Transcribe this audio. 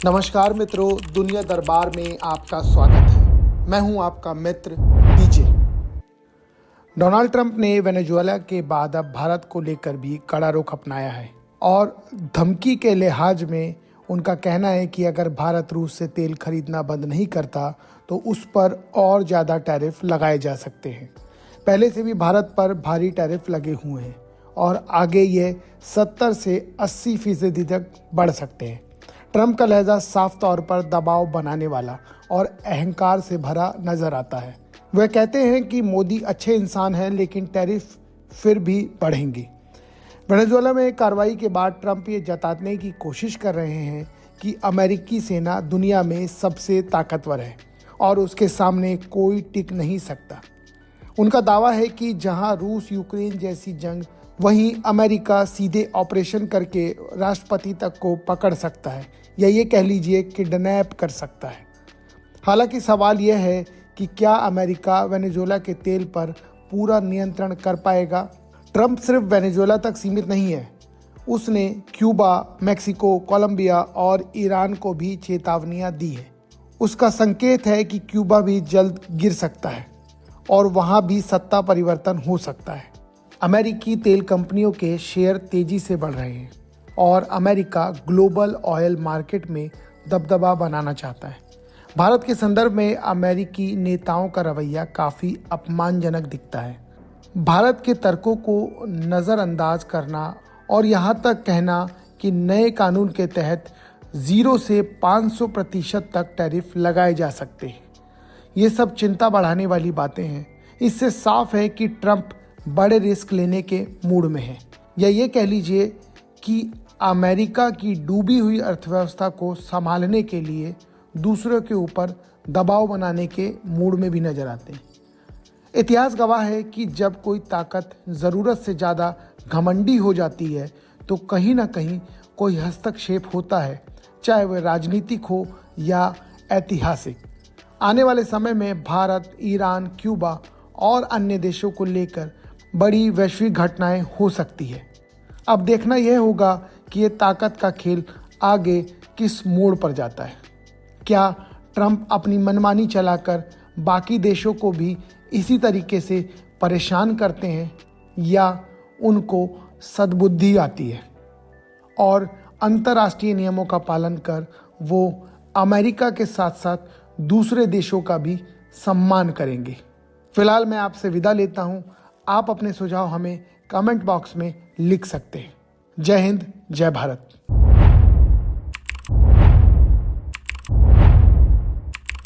नमस्कार मित्रों, दुनिया दरबार में आपका स्वागत है। मैं हूं आपका मित्र डीजे। डोनाल्ड ट्रंप ने वेनेजुएला के बाद अब भारत को लेकर भी कड़ा रुख अपनाया है और धमकी के लिहाज में उनका कहना है कि अगर भारत रूस से तेल खरीदना बंद नहीं करता तो उस पर और ज़्यादा टैरिफ लगाए जा सकते हैं। पहले से भी भारत पर भारी टैरिफ लगे हुए हैं और आगे ये 70 से 80% तक बढ़ सकते हैं। ट्रंप का लहजा साफ तौर पर दबाव बनाने वाला और अहंकार से भरा नजर आता है। वह कहते हैं कि मोदी अच्छे इंसान हैं लेकिन टैरिफ फिर भी बढ़ेंगे। वेनेजुएला में कार्रवाई के बाद ट्रंप ये जताने की कोशिश कर रहे हैं कि अमेरिकी सेना दुनिया में सबसे ताकतवर है और उसके सामने कोई टिक नहीं सकता। उनका दावा है कि जहां रूस यूक्रेन जैसी जंग, वहीं अमेरिका सीधे ऑपरेशन करके राष्ट्रपति तक को पकड़ सकता है या ये कह लीजिए किडनैप कर सकता है। हालांकि सवाल यह है कि क्या अमेरिका वेनेजुएला के तेल पर पूरा नियंत्रण कर पाएगा। ट्रंप सिर्फ वेनेजुएला तक सीमित नहीं है, उसने क्यूबा, मैक्सिको, कोलंबिया और ईरान को भी चेतावनियां दी है। उसका संकेत है कि क्यूबा भी जल्द गिर सकता है और वहां भी सत्ता परिवर्तन हो सकता है। अमेरिकी तेल कंपनियों के शेयर तेजी से बढ़ रहे हैं और अमेरिका ग्लोबल ऑयल मार्केट में दबदबा बनाना चाहता है। भारत के संदर्भ में अमेरिकी नेताओं का रवैया काफ़ी अपमानजनक दिखता है। भारत के तर्कों को नज़रअंदाज करना और यहाँ तक कहना कि नए कानून के तहत 0 से 500% तक टैरिफ लगाए जा सकते हैं, ये सब चिंता बढ़ाने वाली बातें हैं। इससे साफ है कि ट्रंप बड़े रिस्क लेने के मूड में है, या ये कह लीजिए कि अमेरिका की डूबी हुई अर्थव्यवस्था को संभालने के लिए दूसरों के ऊपर दबाव बनाने के मूड में भी नजर आते हैं। इतिहास गवाह है कि जब कोई ताकत ज़रूरत से ज़्यादा घमंडी हो जाती है तो कहीं ना कहीं कोई हस्तक्षेप होता है, चाहे वह राजनीतिक हो या ऐतिहासिक। आने वाले समय में भारत, ईरान, क्यूबा और अन्य देशों को लेकर बड़ी वैश्विक घटनाएं हो सकती है। अब देखना यह होगा कि ये ताकत का खेल आगे किस मोड़ पर जाता है। क्या ट्रंप अपनी मनमानी चलाकर बाकी देशों को भी इसी तरीके से परेशान करते हैं या उनको सद्बुद्धि आती है और अंतर्राष्ट्रीय नियमों का पालन कर वो अमेरिका के साथ साथ दूसरे देशों का भी सम्मान करेंगे। फिलहाल मैं आपसे विदा लेता हूं। आप अपने सुझाव हमें कमेंट बॉक्स में लिख सकते हैं। जय हिंद, जय भारत।